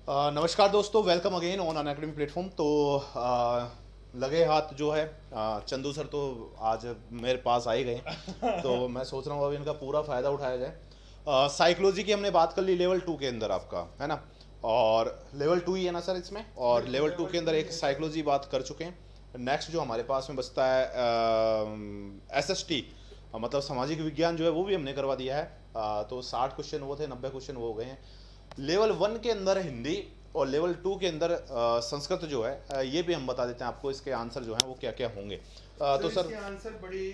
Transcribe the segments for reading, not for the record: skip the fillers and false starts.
नमस्कार दोस्तों, welcome again on Unacademy platform. तो लगे हाथ जो है चंदू सर तो आज मेरे पास आ ही गए। तो मैं सोच रहा हूँ अब इनका पूरा फ़ायदा उठाया जाए। साइकोलॉजी की हमने बात कर ली लेवल 2 के अंदर आपका, है ना। और लेवल 2 ही है ना सर इसमें, और लेवल 2 के अंदर एक साइकोलॉजी बात कर चुके हैं। नेक्स्ट जो हमारे पास में बचता है SST, मतलब सामाजिक विज्ञान जो है वो भी हमने करवा दिया है। तो 60 क्वेश्चन वो थे, 90 क्वेश्चन वो हो गए हैं। लेवल 1 के अंदर हिंदी और लेवल 2 के अंदर संस्कृत जो है ये भी हम बता देते हैं आपको, इसके आंसर जो हैं वो क्या क्या होंगे। तो सर इसके आंसर बड़ी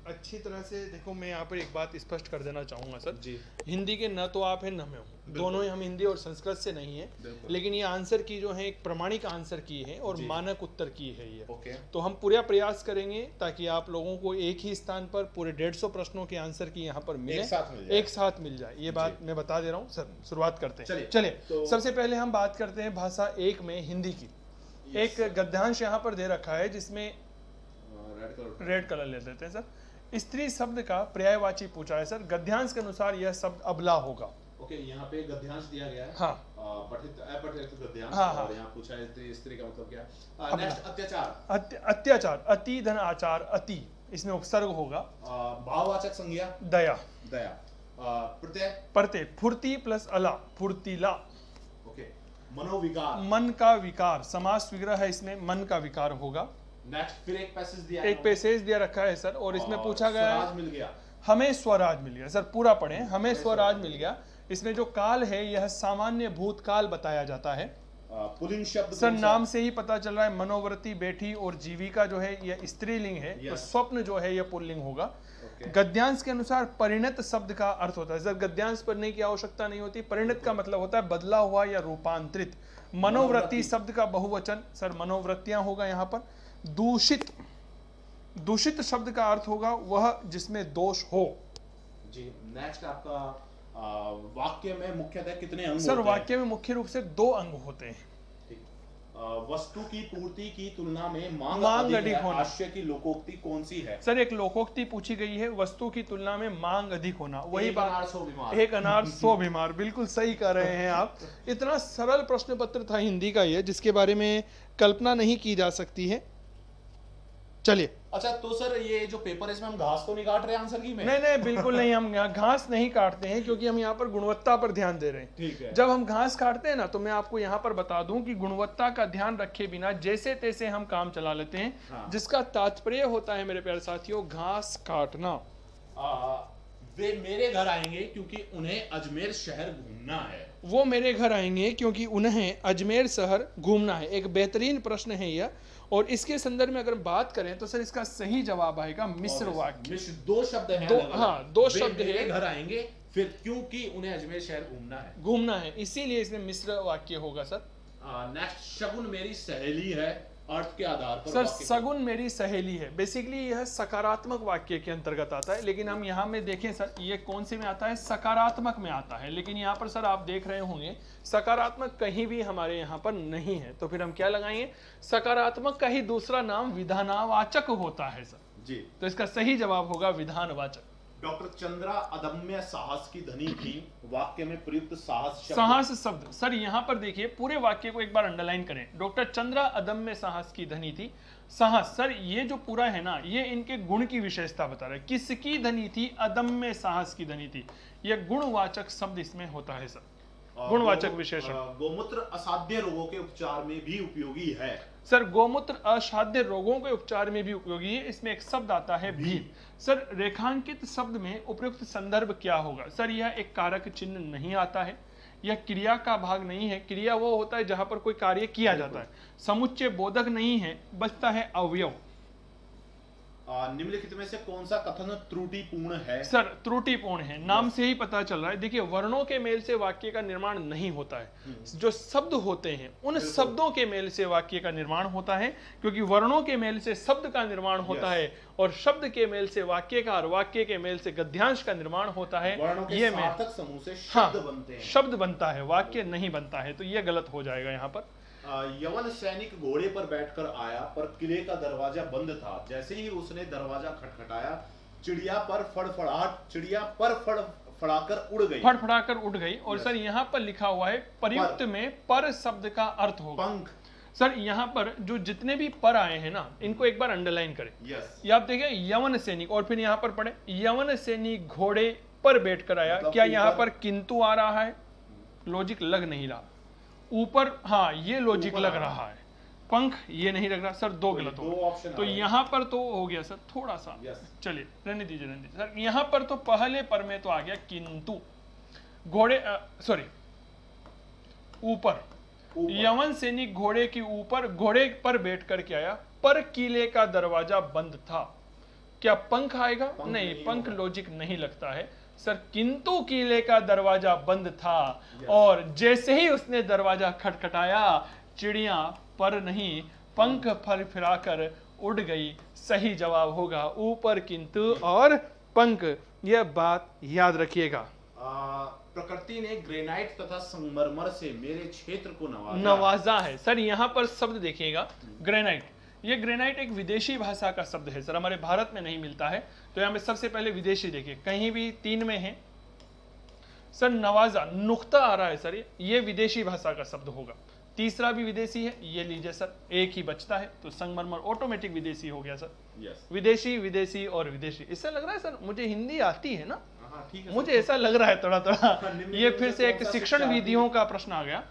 अच्छी तरह से देखो। मैं यहाँ पर एक बात स्पष्ट कर देना चाहूँगा सर जी, हिंदी के न तो आप हैं न मैं हूँ, दोनों ही हम हिंदी और संस्कृत से नहीं है। बिल्कुल। लेकिन ये आंसर की जो है एक प्रमाणिक आंसर की है और जी। मानक उत्तर की है ये। ओके। तो हम पूरा प्रयास करेंगे ताकि आप लोगों को एक ही स्थान पर पूरे 150 प्रश्नों के आंसर की यहाँ पर मिले, एक साथ मिल जाए। ये बात मैं बता दे रहा हूँ सर। शुरुआत करते हैं, चलिए। तो सबसे पहले हम बात करते हैं भाषा 1 में हिंदी की। एक गद्यांश यहाँ पर दे रखा है जिसमें रेड कलर ले लेते हैं सर। स्त्री शब्द का पर्यायवाची पूछा है सर। गद्यांश के अनुसार यह शब्द अबला होगा। ओके, यहाँ पे गद्यांश दिया गया है। हाँ। पठित अपठित गद्यांश। हाँ, और यहाँ पूछा है स्त्री का मतलब क्या है। अबला। नेक्स्ट अत्याचार। अत्याचार, अति धन आचार, अति इसमें उपसर्ग होगा। भाववाचक संज्ञा दया। दया। प्रत्यय। प्रत्यय, फुर्ती प्लस अला, फुर्तीला। ओके। मनोविकार। मन का विकार, समास विग्रह है इसमें, मन का विकार होगा। नेक्स्ट फिर एक पैसेज दिया है। एक पैसेज दिया रखा है सर और इसमें पूछा गया स्वराज है मिल गया। हमें स्वराज मिल गया सर। पूरा पढ़ें, हमें स्वराज मिल गया। इसमें जो काल है यह सामान्य भूतकाल बताया जाता है। पुल्लिंग शब्द सर नाम से ही पता चल रहा है, मनोवृत्ति बैठी और जीविका जो है यह स्त्रीलिंग है। तो स्वप्न जो है यह पुल्लिंग होगा। गद्यांश के अनुसार परिणत शब्द का अर्थ होता है सर। गद्यांश पढ़ने की आवश्यकता नहीं होती। परिणत का मतलब होता है बदला हुआ या रूपांतरित। मनोवृत्ति शब्द का बहुवचन सर मनोवृत्तियां होगा यहाँ पर। दूषित, दूषित शब्द का अर्थ होगा वह जिसमें दोष हो। जी। नेक्स्ट आपका वाक्य में मुख्यतः कितने अंग सर होते हैं? वाक्य में मुख्य रूप से 2 अंग होते हैं। वस्तु की पूर्ति की तुलना में मांग अधिक होना। हास्य की लोकोक्ति कौन सी है? सर एक लोकोक्ति पूछी गई है, वस्तु की तुलना में मांग अधिक होना। वही बात, अनार 100 बीमार। एक अनार 100 बीमार, बिल्कुल सही कर रहे हैं आप। इतना सरल प्रश्न पत्र था हिंदी का ये, जिसके बारे में कल्पना नहीं की जा सकती है। चलिए। अच्छा, तो सर ये जो पेपर है इसमें हम घास तो नहीं काट रहे आंसर की में? नहीं, बिल्कुल नहीं। हम यहाँ घास नहीं काटते हैं क्योंकि हम यहाँ पर गुणवत्ता पर ध्यान दे रहे हैं। ठीक है। जब हम घास काटते हैं ना तो मैं आपको यहाँ पर बता दूं कि गुणवत्ता का ध्यान रखे बिना जैसे तैसे हम काम चला लेते हैं। हाँ। जिसका तात्पर्य होता है मेरे प्यारे साथियों, घास काटना। वे मेरे घर आएंगे क्योंकि उन्हें अजमेर शहर घूमना है। वो मेरे घर आएंगे क्योंकि उन्हें अजमेर शहर घूमना है। एक बेहतरीन प्रश्न है यह। और इसके संदर्भ में अगर बात करें तो सर इसका सही जवाब आएगा मिश्र वाक्य। मिश्र 2 शब्द हैं। हाँ, 2 शब्द है। है। घर आएंगे फिर क्योंकि उन्हें अजमेर शहर घूमना है, इसीलिए इसमें मिश्र वाक्य होगा सर। नेक्स्ट, शगुन मेरी सहेली है, अर्थ के आधार पर सर सगुन मेरी सहेली है, बेसिकली यह सकारात्मक वाक्य के अंतर्गत आता है। लेकिन हम यहाँ में देखें सर, ये कौन से में आता है? सकारात्मक में आता है। लेकिन यहाँ पर सर आप देख रहे होंगे सकारात्मक कहीं भी हमारे यहाँ पर नहीं है। तो फिर हम क्या लगाएंगे? सकारात्मक का ही दूसरा नाम विधानवाचक होता है सर जी। तो इसका सही जवाब होगा विधानवाचक। डॉक्टर चंद्रा अदम्य साहस की धनी थी, वाक्य में प्रयुक्त साहस शब्द। साहस शब्द सर यहाँ पर देखिए, पूरे वाक्य को एक बार अंडरलाइन करें। डॉक्टर चंद्रा अदम्य साहस की धनी थी। साहस सर ये जो पूरा है ना, ये इनके गुण की विशेषता बता रहा है। किसकी धनी थी? अदम्य साहस की धनी थी। यह गुणवाचक शब्द इसमें होता है सर, गुणवाचक विशेषण। गोमूत्र असाध्य रोगों के उपचार में भी उपयोगी है। सर गोमूत्र असाध्य रोगों के उपचार में भी उपयोगी है। इसमें एक शब्द आता है भी। सर रेखांकित शब्द में उपयुक्त संदर्भ क्या होगा? सर यह एक कारक चिन्ह नहीं आता है, यह क्रिया का भाग नहीं है। क्रिया वो होता है जहां पर कोई कार्य किया जाता है। समुच्चय बोधक नहीं है, बचता है अवयव। निम्नलिखित में से कौन सा कथन त्रुटिपूर्ण है? सर त्रुटिपूर्ण है, नाम से ही पता चल रहा है। देखिए वर्णों के मेल से वाक्य का निर्माण नहीं होता है। जो शब्द होते हैं उन शब्दों के मेल से वाक्य का निर्माण होता है, क्योंकि वर्णों के मेल से शब्द का निर्माण होता है और शब्द के मेल से वाक्य का और वाक्य के मेल से गद्यांश का निर्माण होता है। ये सार्थक समूह से शब्द बनते हैं। शब्द बनता है, वाक्य नहीं बनता है। तो यह गलत हो जाएगा यहाँ पर। यवन सैनिक घोड़े पर बैठकर आया पर किले का दरवाजा बंद था। जैसे ही उसने दरवाजा खटखटाया, चिड़िया पर फड़फड़ाकर उड़ गई। फड़फड़ाकर उड़ गई। और सर यहाँ पर लिखा हुआ है प्रयुक्त में पर शब्द का अर्थ होगा। पंख। सर यहाँ पर जो जितने भी पर आए हैं ना, इनको एक बार अंडरलाइन करें। यस। ये आप देखें, यवन सैनिक, और फिर यहाँ पर पढ़े यवन सैनिक घोड़े पर बैठ कर आया। मतलब क्या यहाँ ऊपर- पर किंतु आ रहा है? लॉजिक लग नहीं रहा। ऊपर, हाँ ये लॉजिक ऊपर लग आ रहा है। पंख ये नहीं लग रहा सर, दो गलत हो दो गए। ऑप्शन तो यहाँ पर तो हो गया सर थोड़ा सा। Yes. चलिए रहने दीजिए, रहने दीजिए सर। यहाँ पर तो पहले पर में तो आ गया किंतु। घोड़े सॉरी ऊपर, यवन सैनिक घोड़े के ऊपर, घोड़े पर बैठ कर के आया, पर किले का दरवाजा बंद था। क्या पंख आएगा? नहीं, नहीं पंख होगा। लॉजिक नहीं लगता है सर। किंतु किले का दरवाजा बंद था। Yes. और जैसे ही उसने दरवाजा खटखटाया, चिड़िया पर नहीं पंख फरफराकर उड़ गई। सही जवाब होगा ऊपर किंतु और पंख। यह बात याद रखिएगा। प्रकृति ने ग्रेनाइट तथा संगमरमर से मेरे क्षेत्र को नवाजा है सर। यहाँ पर शब्द देखिएगा, ग्रेनाइट। ये ग्रेनाइट एक विदेशी भाषा का शब्द है सर, हमारे भारत में नहीं मिलता है। तो यहाँ पे सबसे पहले विदेशी देखिए, कहीं भी 3 में है सर। नवाजा नुक्ता आ रहा है सर, ये विदेशी भाषा का शब्द होगा। तीसरा भी विदेशी है, ये लीजिए सर, एक ही बचता है तो संगमरमर ऑटोमेटिक विदेशी हो गया सर। यस। विदेशी, विदेशी और विदेशी। इससे लग रहा है सर मुझे हिंदी आती है ना, हाँ ठीक है। मुझे ऐसा लग रहा है थोड़ा थोड़ा। निम्न ये में फिर से से कौन एक सा शिक्षण शिक्षा विधियों का प्रश्न आ गया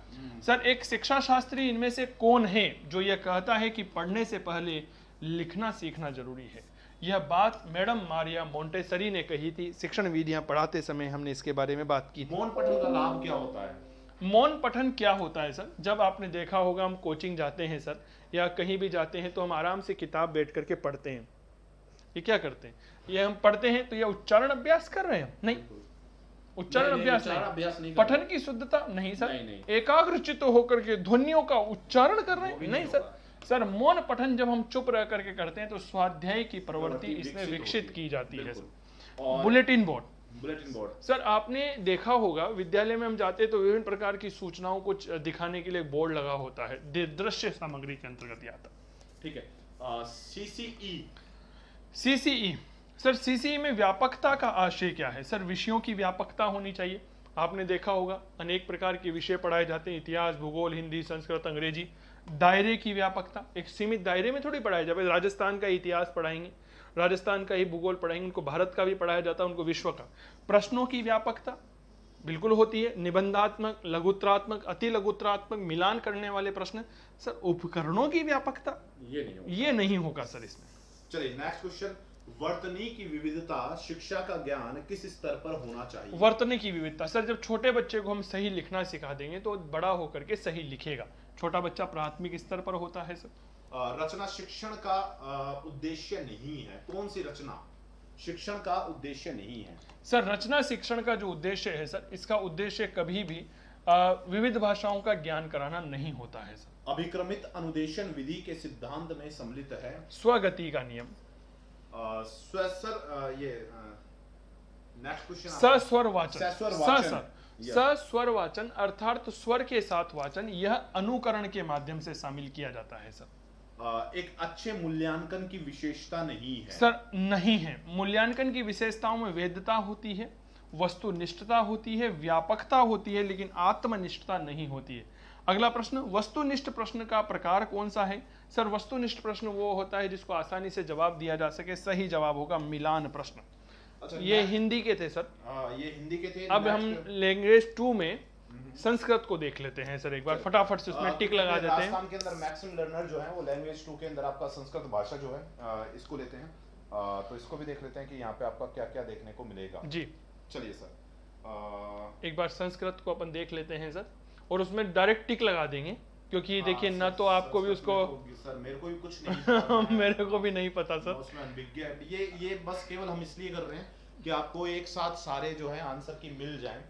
सर। एक शिक्षा शास्त्री इनमें से कौन है जो यह कहता है कि पढ़ने से पहले लिखना सीखना जरूरी है? यह बात मैडम मारिया मोंटेसरी ने कही थी। शिक्षण विधियां पढ़ाते समय हमने इसके बारे में बात की थी। मौन पठन का लाभ क्या होता है? मौन पठन क्या होता है सर? जब आपने देखा होगा हम कोचिंग जाते हैं सर, या कहीं भी जाते हैं तो हम आराम से किताब बैठ करके पढ़ते हैं। ये क्या करते हैं? ये हम पढ़ते हैं तो ये उच्चारण अभ्यास कर रहे हैं? नहीं, उच्चारण अभ्यास नहीं। पठन की शुद्धता नहीं सर। नहीं। एकाग्रचित्त होकर के ध्वनियों का उच्चारण कर रहे हैं? नहीं सर। सर मौन पठन जब हम चुप रह करके करते हैं तो स्वाध्याय की प्रवृत्ति इसमें विकसित की जाती है sir. Bulletin board. Bulletin board sir आपने देखा होगा विद्यालय में हम जाते हैं तो विभिन्न प्रकार की सूचनाओं को दिखाने के लिए बोर्ड लगा होता है, दृश्य सामग्री के अंतर्गत आता। ठीक है। सीसीई। सीसीई सर, सीसीई में व्यापकता का आशय क्या है सर? विषयों की व्यापकता होनी चाहिए। आपने देखा होगा अनेक प्रकार के विषय पढ़ाए जाते हैं, इतिहास, भूगोल, हिंदी, संस्कृत, अंग्रेजी। दायरे की व्यापकता, एक सीमित दायरे में थोड़ी पढ़ाया जाए। राजस्थान का इतिहास पढ़ाएंगे, राजस्थान का ही भूगोल पढ़ाएंगे, उनको भारत का भी पढ़ाया जाता है, उनको विश्व का। प्रश्नों की व्यापकता बिल्कुल होती है, निबंधात्मक, लघुत्रात्मक, अति लघुत्रात्मक, मिलान करने वाले प्रश्न। सर उपकरणों की व्यापकता ये नहीं होगा सर इसमें। चलिए नेक्स्ट क्वेश्चन। वर्तनी की विविधता शिक्षा का ज्ञान किस स्तर पर होना चाहिए? वर्तनी की विविधता सर, जब छोटे बच्चे को हम सही लिखना सिखा देंगे तो बड़ा होकर के सही लिखेगा। छोटा बच्चा प्राथमिक स्तर पर होता है सर। रचना शिक्षण का उद्देश्य नहीं है। कौन सी रचना शिक्षण का उद्देश्य नहीं है? सर रचना शिक्षण का जो उद्देश्य है सर, इसका उद्देश्य कभी भी विविध भाषाओं का ज्ञान कराना नहीं होता है सर। अभिक्रमित अनुदेशन विधि के सिद्धांत में सम्मिलित है स्वगति का नियम। Next question. सस्वर वाचन। सस्वर वाचन। सर सस्वर वाचन अर्थात स्वर के साथ वाचन, यह अनुकरण के माध्यम से शामिल किया जाता है सर। एक अच्छे मूल्यांकन की विशेषता नहीं है? सर नहीं है। मूल्यांकन की विशेषताओं में वेद्यता होती है, वस्तुनिष्ठता होती है, व्यापकता होती है, लेकिन आत्मनिष्ठता नहीं होती है। अगला प्रश्न, वस्तुनिष्ठ प्रश्न का प्रकार कौन सा है? सर वस्तुनिष्ठ प्रश्न वो होता है जिसको आसानी से जवाब दिया जा सके। सही जवाब होगा मिलान प्रश्न। अच्छा, ये हिंदी के थे सर। ये हिंदी के थे। अब हम लैंग्वेज 2 में संस्कृत को देख लेते हैं सर, एक बार फटाफट से उसमें टिक लगा देते हैं। राजस्थान के अंदर मैक्सिम लर्नर जो है वो लैंग्वेज 2 के अंदर आपका संस्कृत भाषा जो है इसको लेते हैं। तो इसको भी देख लेते हैं कि यहाँ पे आपका क्या क्या देखने को मिलेगा। जी चलिए सर, एक बार संस्कृत को अपन देख लेते हैं सर, और उसमें डायरेक्ट टिक लगा देंगे क्योंकि देखिए ना तो आपको भी उसको सर मेरे को भी कुछ नहीं मेरे को भी नहीं पता सर। उसमें अनभिज्ञ है। ये बस केवल हम इसलिए कर रहे हैं कि आपको एक साथ सारे जो है आंसर की मिल जाएं।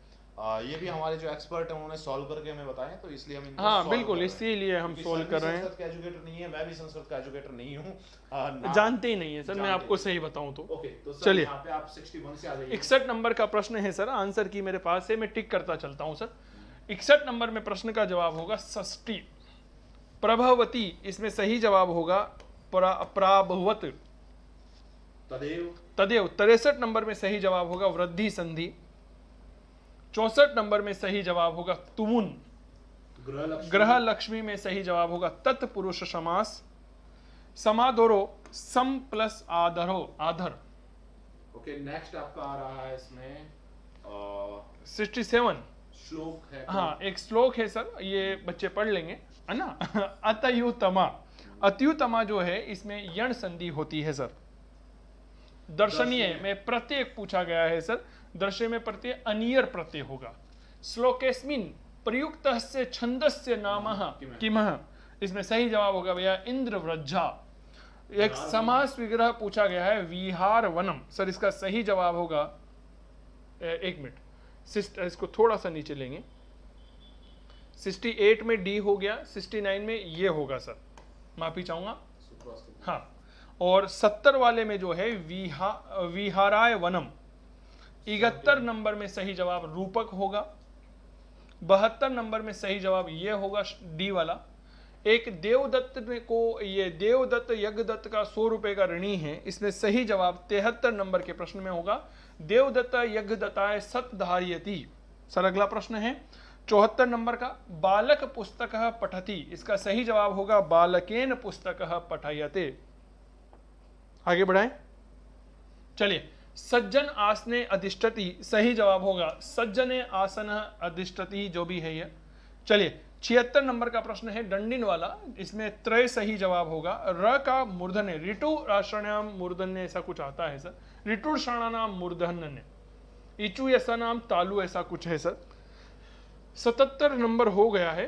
ये भी हमारे जो एक्सपर्ट हैं उन्होंने सॉल्व करके हमें बताया, तो इसलिए हम इनको हाँ बिल्कुल इसीलिए हम सॉल्व कर रहे हैं। संस्कृत का एजुकेटर नहीं है, मैं भी संस्कृत का एजुकेटर नहीं हूँ, जानते ही नहीं है सर, मैं आपको सही बताऊं तो। ओके तो सर चलिए यहाँ पे आप 61 से आ जाइए। 61 नंबर का प्रश्न है सर, आंसर की मेरे पास है, मैं टिक करता चलता हूं सर। 61 नंबर में प्रश्न का जवाब होगा षष्ठी। प्रभवती इसमें सही जवाब होगा प्राभवत। तदेव। तदेव 63 नंबर में सही जवाब होगा वृद्धि संधि। 64 नंबर में सही जवाब होगा तुमुन। ग्रह लक्ष्मी में सही जवाब होगा तत्पुरुष समास। समादोरो सम प्लस आधरो आधर। ओके, नेक्स्ट आपका आ रहा है इसमें 67 श्लोक है। हाँ, एक श्लोक है सर, ये बच्चे पढ़ लेंगे, है ना। अतयुतमा, अत्युतमा जो है इसमें यण संधि होती है सर। दर्शनीय में प्रत्यय पूछा गया है सर, दर्शय में प्रत्यय अनियर प्रत्यय होगा। श्लोकेस्मिन प्रयुक्त से छंदस्य नामः किमः, इसमें सही जवाब होगा भैया इंद्रव्रजा। एक समास विग्रह पूछा गया है विहार वनम, सर इसका सही जवाब होगा, एक मिनट इसको थोड़ा सा नीचे लेंगे, 68 में डी हो गया, 69 में ये होगा सर, माफी चाहूंगा। हाँ, और 70 वाले में जो है विहाराय वनम। 71 नंबर में सही जवाब रूपक होगा। 72 नंबर में सही जवाब ये होगा डी वाला। एक देवदत्त को, ये देवदत्त यज्ञदत्त का 100 रुपए का ऋणी है, इसमें सही जवाब 73 नंबर के प्रश्न में होगा देवदत्त यज्ञदत्ताय सत धारयति। सर अगला प्रश्न है 74 नंबर का, बालक पुस्तक पठति, इसका सही जवाब होगा बालकेन पुस्तक पठयते। आगे बढ़ाएं, चलिए। सज्जन आसने अधिष्ठति, सही जवाब होगा सज्जने आसन अधिष्ठति, जो भी है ये। चलिए 76 नंबर का प्रश्न है डंडिन वाला, इसमें त्रय सही जवाब होगा। र का मूर्धन्य, ऋतु राष्ट्रणाम मूर्धन्य ऐसा कुछ आता है सर, ऋतु नाम मूर्धन्य, इचु ऐसा नाम तालु ऐसा कुछ है सर। 77 नंबर हो गया है,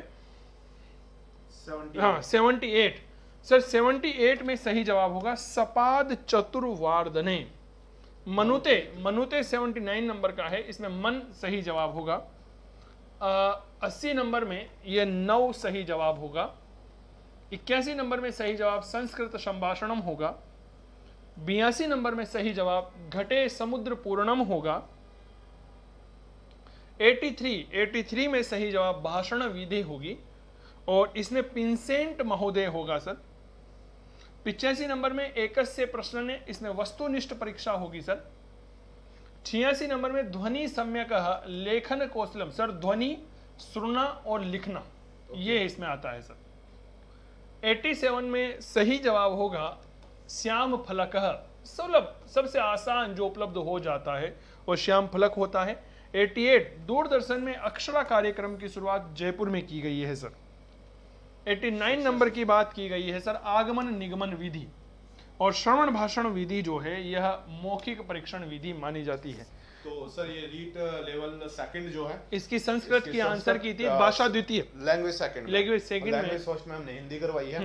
हाँ 78 सर, 78 में सही जवाब होगा सपाद चतुर्वार्धने। मनुते, मनुते 79 नंबर का है, इसमें मन सही जवाब होगा। 80 नंबर में ये 9 सही जवाब होगा। 81 नंबर में सही जवाब संस्कृत संभाषणम होगा। 82 नंबर में सही जवाब घटे समुद्र पूर्णम होगा। 83 में सही जवाब भाषण विधि होगी और इसमें पिंसेंट महोदय होगा सर। 85 नंबर में एकस्य प्रश्न ने, इसमें वस्तुनिष्ठ परीक्षा होगी सर। 86 नंबर में ध्वनि सम्यक लेखन कौशलम, सर ध्वनि सुनना और लिखना ये इसमें आता है सर। 87 में सही जवाब होगा श्याम फलक, सुलभ सबसे आसान जो उपलब्ध हो जाता है वो श्याम फलक होता है। 88 दूरदर्शन में अक्षरा कार्यक्रम की शुरुआत जयपुर में की गई है सर। 89 नंबर की बात की गई है सर आगमन निगमन विधि, और श्रवण भाषण विधि जो है यह मौखिक परीक्षण विधि मानी जाती है। तो सर ये रीट लेवल सेकंड जो है, इसकी संस्कृत की आंसर की थी, भाषा द्वितीय, लैंग्वेज सेकंड, लैंग्वेज सेकंड में फर्स्ट में हमने हिंदी करवाई है,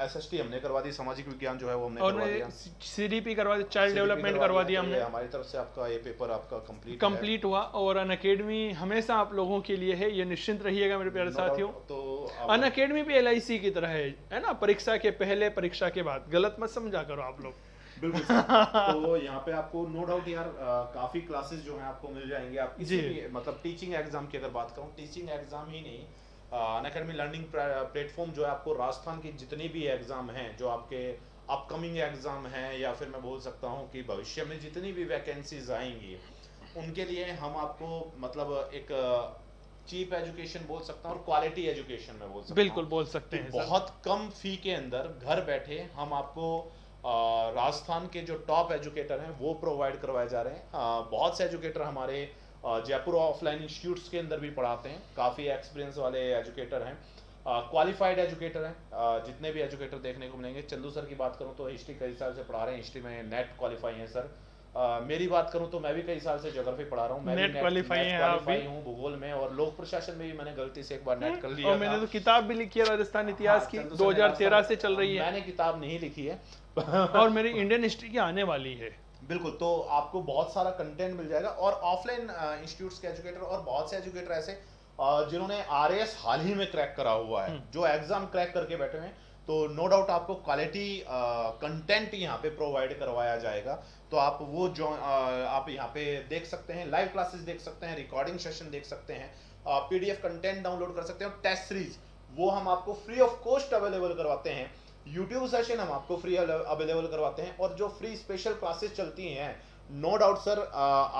एसएसटी हमने करवा दी, सामाजिक विज्ञान जो है वो हमने और करवा दिया, सीडीपी करवा दी, चाइल्ड डेवलपमेंट करवा दिया हमने। हमारी तरफ से आपका ये पेपर आपका कंप्लीट हुआ। और अनअकैडमी हमेशा आप लोगों के लिए है, ये निश्चिंत रहिएगा मेरे प्यारे साथियों। तो अनअकैडमी भी LIC की तरह है ना, परीक्षा के पहले परीक्षा के बाद, गलत मत समझा करो आप लोग। बिल्कुल तो यहाँ पे आपको नो डाउट यार काफी क्लासेस जो हैं आपको मिल जाएंगे। आप किसी भी मतलब टीचिंग एग्जाम की अगर बात करूँ, टीचिंग एग्जाम ही नहीं, अनअकैडमी लर्निंग प्लेटफॉर्म जो है आपको राजस्थान की जितनी भी एग्जाम हैं, जो आपके अपकमिंग एग्जाम हैं, या फिर मैं बोल सकता हूँ कि भविष्य में जितनी भी वैकेंसीज आएंगी उनके लिए हम आपको मतलब एक चीप एजुकेशन बोल सकता हूँ और क्वालिटी एजुकेशन में बोल सकता हूँ। बिल्कुल बोल सकते हैं। बहुत कम फी के अंदर घर बैठे हम आपको राजस्थान के जो टॉप एजुकेटर हैं वो प्रोवाइड करवाए जा रहे हैं। बहुत से एजुकेटर हमारे जयपुर ऑफलाइन इंस्टीट्यूट्स के अंदर भी पढ़ाते हैं, काफ़ी एक्सपीरियंस वाले एजुकेटर हैं, क्वालिफाइड एजुकेटर हैं। जितने भी एजुकेटर देखने को मिलेंगे, चंदू सर की बात करूं तो हिस्ट्री कई साल से पढ़ा रहे हैं, हिस्ट्री में नेट क्वालिफाई हैं सर। मेरी बात करूं तो मैं भी कई साल से ज्योग्राफी पढ़ा रहा हूं, मैं नेट क्वालिफाई हूं भूगोल में, और लोक प्रशासन में भी मैंने गलती से एक बार नेट कर लिया और मैंने तो किताब भी लिखी है राजस्थान इतिहास की, 2013 से चल रही है। मैंने किताब नहीं लिखी है और मेरी इंडियन हिस्ट्री की आने वाली है। बिल्कुल, तो आपको बहुत सारा कंटेंट मिल जाएगा। और ऑफलाइन इंस्टीट्यूट्स के एजुकेटर और बहुत से एजुकेटर ऐसे जिन्होंने RAS हाल ही में क्रैक करा हुआ है, जो एग्जाम क्रैक करके बैठे हुए हैं, तो नो डाउट आपको क्वालिटी कंटेंट यहाँ पे प्रोवाइड करवाया जाएगा। तो आप वो जो आप यहाँ पे देख सकते हैं, लाइव क्लासेस देख सकते हैं, रिकॉर्डिंग सेशन देख सकते हैं, PDF कंटेंट डाउनलोड कर सकते हैं, और टेस्ट सीरीज वो हम आपको फ्री ऑफ कॉस्ट अवेलेबल करवाते हैं। YouTube सेशन हम आपको फ्री अवेलेबल करवाते हैं, और जो फ्री स्पेशल क्लासेस चलती हैं, no doubt sir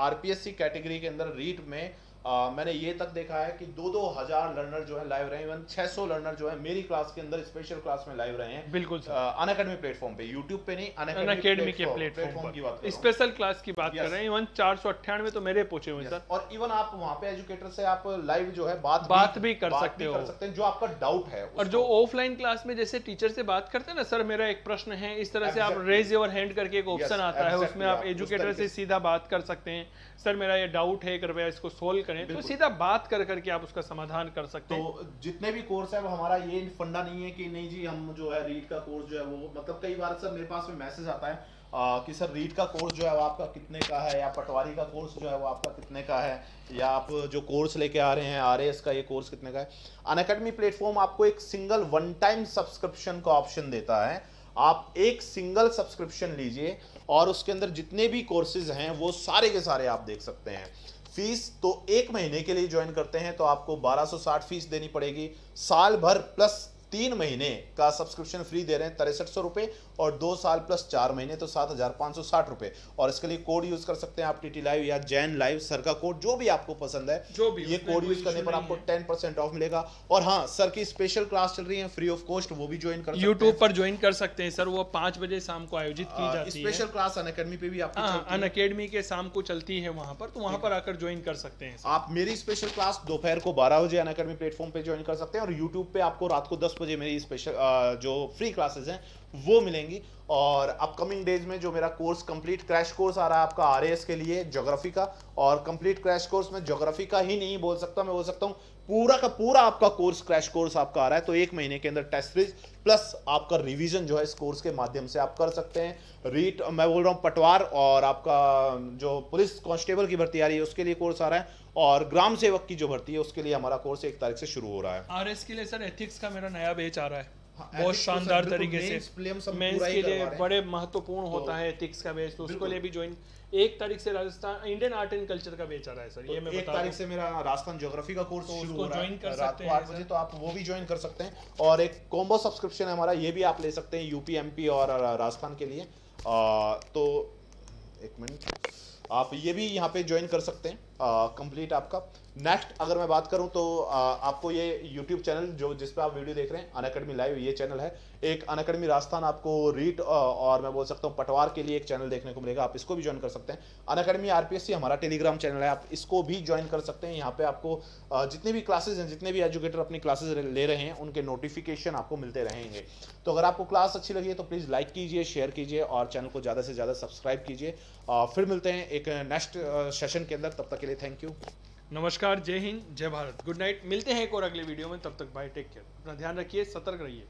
RPSC category के अंदर रीट में मैंने ये तक देखा है कि 2-2 हजार लर्नर जो है लाइव रहे हैं, इवन 600 लर्नर जो है मेरी क्लास के अंदर स्पेशल क्लास में लाइव रहे हैं। बिल्कुल सर, अनअकैडमी प्लेटफॉर्म पे, यूट्यूब पे नहीं, अनअकैडमी के प्लेटफॉर्म की बात कर रहा हूं। स्पेशल क्लास की बात कर रहे हैं। इवन 498 तो मेरे पूछे हुए सर। और इवन आप वहां पे एजुकेटर से आप लाइव जो है बात भी कर सकते हो, हैं, जो आपका डाउट है। और जो ऑफलाइन क्लास में जैसे टीचर से बात करते हैं ना, सर मेरा एक प्रश्न है, इस तरह से आप रेज योर हैंड करके एक ऑप्शन आता है, उसमें आप एजुकेटर से सीधा बात कर सकते हैं, सर मेरा ये डाउट है, कृपया इसको सोल्व करें, तो सीधा बात कर करके आप उसका समाधान कर सकते हैं। तो जितने भी कोर्स है वो हमारा ये फंडा नहीं है कि नहीं जी हम जो है रीड का कोर्स जो है वो, मतलब कई बार सर मेरे पास में मैसेज आता है कि सर रीड का कोर्स जो है वो आपका कितने का है, या पटवारी का कोर्स जो है वो आपका कितने का है, या आप जो कोर्स लेके आ रहे हैं आरएएस का ये कोर्स कितने का है। अनअकैडमी प्लेटफॉर्म आपको एक सिंगल वन टाइम सब्सक्रिप्शन का ऑप्शन देता है। आप एक सिंगल सब्सक्रिप्शन लीजिए और उसके अंदर जितने भी कोर्सेज हैं वो सारे के सारे आप देख सकते हैं। फीस तो एक महीने के लिए ज्वाइन करते हैं तो आपको 1260 फीस देनी पड़ेगी। साल भर प्लस 3 महीने का सब्सक्रिप्शन फ्री दे रहे हैं 6300 रुपये, और 2 साल प्लस 4 महीने तो 7560 रुपये। और इसके लिए कोड यूज कर सकते हैं आप, टीटी लाइव या जैन लाइव, सर का कोड जो भी आपको पसंद है, जो भी ये कोड यूज करने पर आपको 10% ऑफ मिलेगा। और हाँ, सर की स्पेशल क्लास चल रही है फ्री ऑफ कॉस्ट, वो भी ज्वाइन कर सकते हैं। यूट्यूब पर ज्वाइन कर सकते हैं सर, वो 5 बजे शाम को आयोजित की जाती है। स्पेशल क्लास अनअकैडमी पे भी आपको अनअकैडमी के शाम को चलती है वहां पर, तो वहां पर आकर ज्वाइन कर सकते हैं। आप मेरी स्पेशल क्लास दोपहर को 12 बजे अनअकैडमी प्लेटफॉर्म पे ज्वाइन कर सकते हैं, और यूट्यूब पे आपको रात को 10 बजे मेरी स्पेशल जो फ्री क्लासेस हैं वो मिलेंगी। और अपकमिंग डेज में जो मेरा कोर्स कंप्लीट क्रैश कोर्स आ रहा है आपका आरएएस के लिए ज्योग्राफी का, और कंप्लीट क्रैश कोर्स में ज्योग्राफी का ही नहीं बोल सकता, मैं बोल सकता हूँ पूरा का पूरा आपका कोर्स क्रैश कोर्स आपका आ रहा है। तो एक महीने के अंदर टेस्ट सीरीज प्लस आपका रिवीजन जो है इस कोर्स के माध्यम से आप कर सकते हैं। रीट मैं बोल रहा हूँ पटवार, और आपका जो पुलिस कांस्टेबल की भर्ती आ रही है उसके लिए कोर्स आ रहा है, और ग्राम सेवक की जो भर्ती है उसके लिए हमारा कोर्स 1 तारीख से शुरू हो रहा है। आरएस के लिए सर एथिक्स का मेरा नया बैच आ रहा है, बहुत ethics तो शानदार सर तरीके बिल्कुल से। mains मेंस पूरा ही के लिए करवा रहे हैं। बड़े महत्वपूर्ण होता है एथिक्स का बैच, तो उसको लिए भी ज्वाइन 1 तारीख से Rajasthan Indian art and culture का बैच आ रहा है सर, ये मैं 1 बता तारीख से मेरा राजस्थान ज्योग्राफी का कोर्स तो शुरू उसको हो रहा join कर है रात सकते को हैं 8 बजे, तो आप वो भी ज्वाइन कर सकते हैं। और एक कॉम्बो सब्सक्रिप्शन है हमारा, ये भी आप ले सकते हैं यूपी, एमपी और राजस्थान के लिए। तो एक मिनट, आप ये भी यहाँ पे ज्वाइन कर सकते हैं कंप्लीट आपका। नेक्स्ट अगर मैं बात करूं तो आपको ये यूट्यूब चैनल जो जिस पे आप वीडियो देख रहे हैं अनअकैडमी लाइव, ये चैनल है। एक अनअकैडमी राजस्थान आपको रीट और मैं बोल सकता हूँ पटवार के लिए एक चैनल देखने को मिलेगा, आप इसको भी ज्वाइन कर सकते हैं। अनअकैडमी आरपीएससी हमारा टेलीग्राम चैनल है, आप इसको भी ज्वाइन कर सकते हैं। यहाँ पे आपको जितने भी क्लासेज हैं, जितने भी एजुकेटर अपनी क्लासेज ले रहे हैं उनके नोटिफिकेशन आपको मिलते रहेंगे। तो अगर आपको क्लास अच्छी लगी है तो प्लीज़ लाइक कीजिए, शेयर कीजिए और चैनल को ज़्यादा से ज़्यादा सब्सक्राइब कीजिए। फिर मिलते हैं एक नेक्स्ट सेशन के अंदर, तब तक के लिए थैंक यू। नमस्कार, जय हिंद, जय भारत, गुड नाइट। मिलते हैं एक और अगले वीडियो में, तब तक बाय, टेक केयर, अपना ध्यान रखिए, सतर्क रहिए।